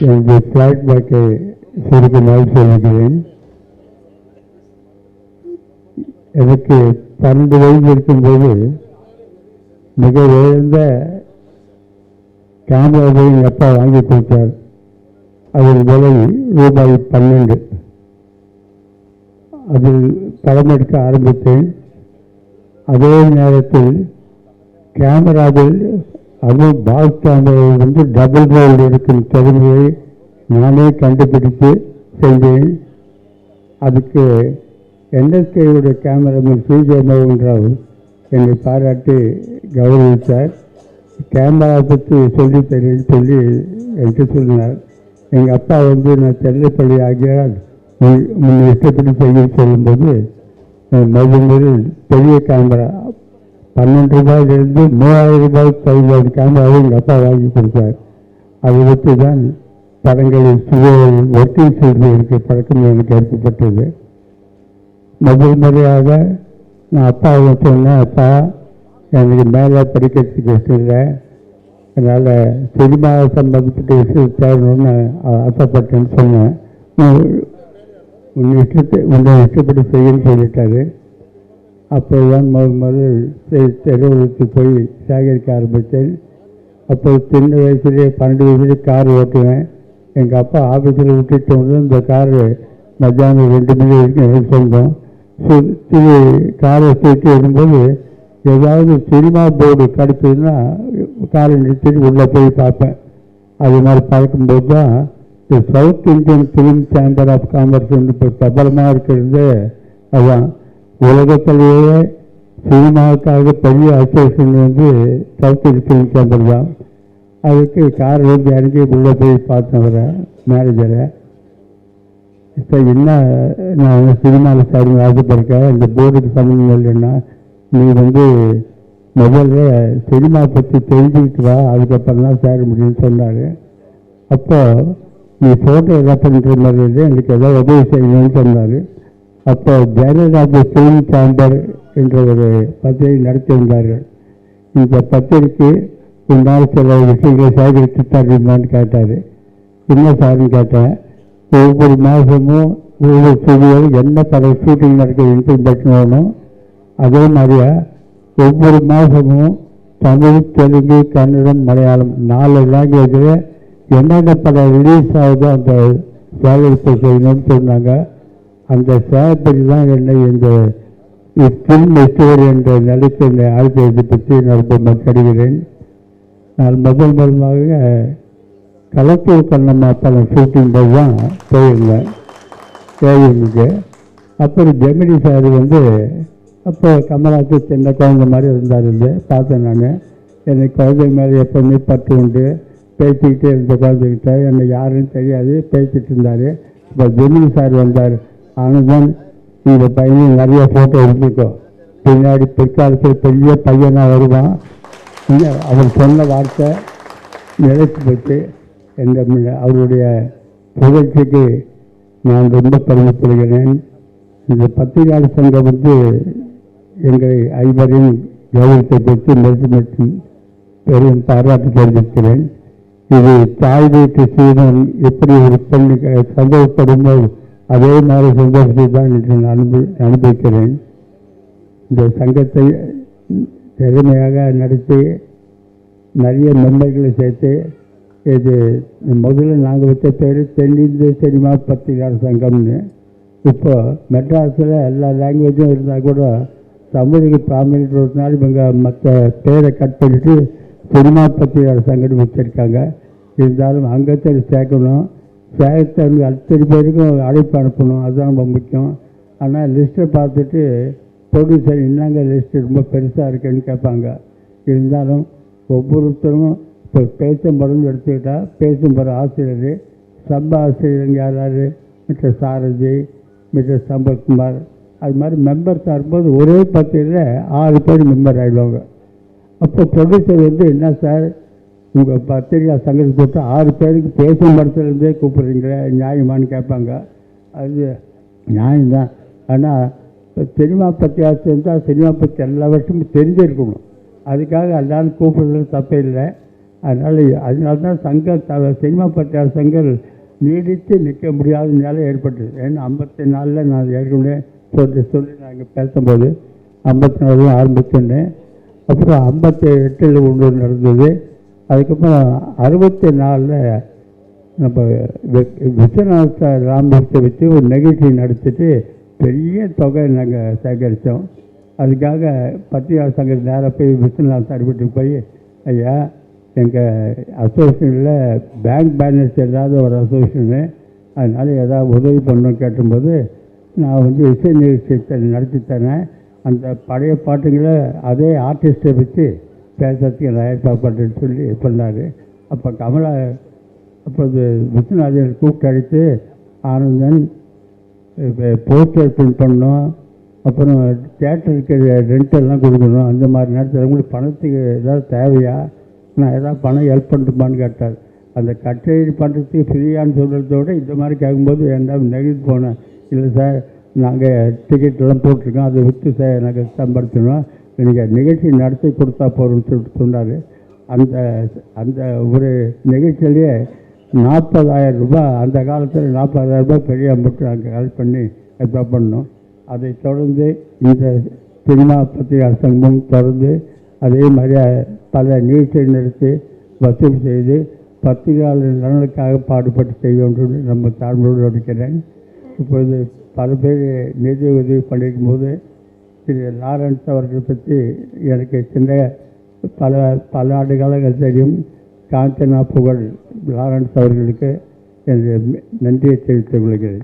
எனது ஃப்ளாஷ்பேக்கை சுருக்கமாக சொல்லுகிறேன். எனக்கு 12 வயது இருக்கும்போது மிக உயர்ந்த கேமராவை எங்கள் அப்பா வாங்கி கொடுத்தார். அதன் விலை ரூபாய் 12. அதில் படம் எடுக்க ஆரம்பித்தேன். அதே நேரத்தில் கேமராவில் அதுவும் பாக்ஸ் கேமராவில் டபுள் ரோல் இருக்கும் திறமையை நானே கண்டுபிடித்து செய்தேன். அதுக்கு என்எஸ்கேயுடைய கேமராமேன் ஸ்ரீஜே மோகன் ராவ் என்னை பாராட்டி கௌரவித்தார். கேமரா பற்றி சொல்லித்தரேன்னு சொல்லி என்கிட்ட சொன்னார். எங்கள் அப்பா நான் செல்லப்பள்ளி ஆகியால் முன் இஷ்டப்படி செய்ய சொல்லும்போது முதல் பெரிய கேமரா 12 ரூபாயிலிருந்து 3000 ரூபாய்க்கு 15 கேமராவை எங்கள் அப்பா வாங்கி கொடுத்தார். அதை வச்சு தான் படங்களில் ஒர்க்கிங் செய்து இருக்க பழக்கம் எனக்கு ஏற்பட்டது. முதல் முறையாக நான் அப்பாவை சொன்னேன், அப்பா எனக்கு மேலே படிக்கிறதுக்கு இஷ்டம் இல்லை, அதனால் சினிமா சம்பந்தப்பட்ட விஷயம் தேடணும்னு ஆசைப்பட்டேன்னு சொன்னேன். உன்னை இஷ்டப்படி செய்யணும்னு சொல்லிட்டாரு. அப்போ தான் முதல் தெருவுக்கு போய் சேகரிக்க ஆரம்பித்தேன். அப்போ சின்ன வயசுலேயே 12 வயசுலேயே கார் ஓட்டுவேன். எங்கள் அப்பா ஆஃபீஸில் விட்டுட்டு வந்து இந்த காரு மத்தியானம் 2 மணி வரைக்கும் எனக்கு சொந்தம். காரை சுற்றி வரும்போது ஏதாவது சினிமா போர்டு கிடச்சதுன்னா காரை நிறுத்திட்டு உள்ளே போய் பார்ப்பேன். அது மாதிரி பார்க்கும்போது தான் இந்த South Indian Film Chamber of Commerce இப்போ பிரபலமாக இருக்கிறது. அதுதான் உலகத்திலேயே சினிமாவுக்காக பெரிய association South Indian Film Chamber தான். அதுக்கு கார் இறங்கி உள்ளே போய் பார்த்தவரை மேனேஜரை, இப்போ என்ன நான் சினிமாவில் சார் ஆசைப்பட்டிருக்கேன், இந்த போர்டுக்கு சம்மந்தம் இல்லைன்னா நீ முதல்ல சினிமா பற்றி தெரிஞ்சுக்கிட்டு வா, அதுக்கப்புறம் தான் சேர முடியும்னு சொன்னார். அப்போ நீ ஃபோட்டோ எதாவது பண்ணுற மாதிரி இல்லை, எனக்கு எதாவது உதவி செய்யணும்னு சொன்னார். அப்போ ஜெயலலிதா ஃபிலிம் சேம்பர் என்ற ஒரு பத்திரிகை நடத்தியிருந்தார்கள். இந்த பத்திரிக்கை உன்னால் சில விஷயங்களை சேகரித்து தருமான்னு கேட்டார். என்ன சார்னு கேட்டேன். ஒவ்வொரு மாதமும் ஒவ்வொரு ஸ்டுடியோவில் என்ன படம் ஷூட்டிங் நடக்குது இன்ஃபர்மேஷன் வேணும். அதே மாதிரியா ஒவ்வொரு மாதமும் தமிழ், தெலுங்கு, கன்னடம், மலையாளம் 4 லாங்குவேஜில் என்னென்ன படம் ரிலீஸ் ஆகுதோ அந்த சேகரிப்பு செய்யணும்னு சொன்னாங்க. அந்த சேகரிப்படி தான் என்னை இந்த ஃபில்ம் ஹிஸ்டரி என்ற நிலைக்கு என்னை ஆழ்த்தி பற்றி நான் ரொம்ப மகிழ்கிறேன். நான் முதல்மாக கலத்தூர் கண்ணம்மா படம் ஷூட்டிங் போது தான் போயிருந்தேன் தேவைக்கு. அப்புறம் ஜெமினி சார் அப்போ கமலாக்கு சின்ன குழந்தை மாதிரி இருந்தார். பார்த்தேன் நான். எனக்கு குழந்தை மேலே எப்போவுமே பற்று உண்டு. பேசிக்கிட்டே இருந்த குழந்தைகிட்ட என்னை யாருன்னு தெரியாது, பேசிகிட்டு இருந்தார். இப்போ ஜெமினி சார் வந்தார். ஆனந்தான் இந்த பையனையும் நிறைய ஃபோட்டோ எடுத்துக்கோ, பின்னாடி பிற்காலத்தில் பெரிய பையனாக வருவான். அவர் சொன்ன வார்த்தை நிலைத்து போச்சு. அவருடைய புகழ்ச்சிக்கு நான் ரொம்ப பெருமைப்படுகிறேன். இந்த பத்திரிகையாளர் சங்கம் எங்களை ஐவரின் கௌரவத்தை பெற்று மெருகு பெரும் பாராட்டு தெரிவிக்கிறேன். இது தாய் வீட்டு சீதம் எப்படி ஒரு பெண்ணுக்கு சந்தோஷப்படுமோ அதே மாதிரி சந்தோஷத்தை தான் இன்று நான் அனுபவிக்கிறேன். இந்த சங்கத்தை திறமையாக நடத்தி நிறைய மெம்பர்களை சேர்த்து இது முதல்ல நாங்கள் வச்ச பேர் தென்னிந்திய சினிமா பத்திரிகையாளர் சங்கம்னு. இப்போ மெட்ராஸில் எல்லா லாங்குவேஜும் இருந்தால் கூட தமிழுக்கு ப்ராமினெண்ட் ஒருனால இவங்க மற்ற பேரை கட் பண்ணிவிட்டு சினிமா பத்திரிகையாளர் சங்கம்னு வச்சுருக்காங்க. இருந்தாலும் அங்கத்தை சேர்க்கணும், சேர்த்து அத்தனை பேருக்கும் அழைப்பு அனுப்பணும், அதுதான் ரொம்ப முக்கியம். ஆனால் லிஸ்ட்டை பார்த்துட்டு ப்ரொடியூசர் என்னங்க லிஸ்ட்டு ரொம்ப பெருசாக இருக்குன்னு கேட்பாங்க. இருந்தாலும் ஒவ்வொருத்தரும் இப்போ பேசும் படம் எடுத்துக்கிட்டால் பேசும் படம் ஆசிரியர், சம்ப ஆசிரியர் யாராரு, மிஸ்டர் சாரதி, மிஸ்டர் சம்பத்குமார், அது மாதிரி மெம்பர்ஸ் ஆகும்போது ஒரே பத்திரிகையில் 6 பேர் மெம்பர் ஆகிடுவாங்க. அப்போ ப்ரொடியூசர் என்ன சார் உங்கள் பத்திரிகை சங்கத்துக்கு போட்டு 6 பேருக்கு பேசும் படத்துலேருந்தே கூப்பிட்றீங்களே நியாயமானு கேட்பாங்க. அது நியாயம்தான். ஆனால் இப்போ சினிமா பற்றி இருந்தால் சினிமா பற்றி எல்லா வருஷமும் தெரிஞ்சிருக்கணும். அதுக்காக எல்லாரும் கூப்பிட்றது தப்பே இல்லை. அதனால தான் சினிமா பத்திரிகையாளர் சங்கம் நீடித்து நிற்க முடியாத நிலை ஏற்பட்டது. ஏன்னா 54 நான் ஏற்கனவே சொல்லி நாங்கள் பேசும்போது 54 ஆரம்பிச்சோன்னே, அப்புறம் 58 ஒன்று நடந்தது. அதுக்கப்புறம் 64 நம்ம விஸ்வநாத ராமகிருஷ்ண வச்சு ஒரு நிகழ்ச்சி நடத்திட்டு பெரிய தொகை நாங்கள் சேகரித்தோம். அதுக்காக பத்திரிகையாளர் சங்கம் நேராக போய் விஸ்வநாத் சார் வீட்டுக்கு போய், ஐயா எங்கள் அசோசியேஷனில் பேங்க் பேலன்ஸ் இல்லாத ஒரு அசோசியேஷனு, அதனால் ஏதாவது உதவி பண்ணணும்னு கேட்டும்போது, நான் இசை நிகழ்ச்சி நடத்தி தரேன், அந்த பழைய பாட்டுங்களை அதே ஆர்டிஸ்ட்டை வச்சு பேசுறதுக்கு நான் ஏற்பாடு பண்ணுறேன்னு சொல்லி பண்ணார். அப்போ கமலா அப்போது விஸ்வநாதன் கூப்பிட்டு அடித்து, ஆனந்தன் போஸ்டர் பிரிண்ட் பண்ணணும், அப்புறம் தேட்டருக்கு ரெண்டெல்லாம் கொடுக்கணும், அந்த மாதிரி நேரத்தில் உங்களுக்கு பணத்துக்கு ஏதாவது தேவையா, நான் ஏதாவது பணம் ஹெல்ப் பண்ணட்டுமான்னு கேட்டார். அந்த கச்சேரி பண்ணுறதுக்கு ஃப்ரீயான்னு சொல்கிறதோட இந்த மாதிரி கேட்கும்போது என்ன நெகிழ்ந்து போனேன். இல்லை சார், நாங்கள் டிக்கெட்டெல்லாம் போட்டிருக்கோம், அதை விற்று சார் நாங்கள் சம்பாதிக்கணும், நீங்கள் நிகழ்ச்சி நடத்தி கொடுத்தா போகிறோம்னு சொல்லிட்டு சொன்னார். அந்த ஒரு நிகழ்ச்சியிலேயே 40,000 ரூபாய், அந்த காலத்தில் 40,000 ரூபாய் பெரிய அமௌண்ட்டு நாங்கள் கலெக்ட் பண்ணி ஏற்பாடு பண்ணோம். அதை தொடர்ந்து இந்த சினிமா பத்திரிகையாளர் சங்கமும் தொடர்ந்து அதே மாதிரி பல நிகழ்ச்சியை நடத்தி வசூல் செய்து பத்திரிகையாளர் நலனுக்காக பாடுபட்டு செய்ய வேண்டும் நம்ம தாழ்மையோடு நடிக்கிறேன். இப்பொழுது பல பேர் நிதி உதவி பண்ணியிருக்கும் போது திரு லாரன்ஸ் அவர்களை பற்றி எனக்கு சின்ன பல ஆண்டு காலங்கள் தெரியும். காஞ்சனா புகழ் லாரன்ஸ் அவர்களுக்கு எனது நன்றியை தெரிவித்துக் கொள்கிறேன்.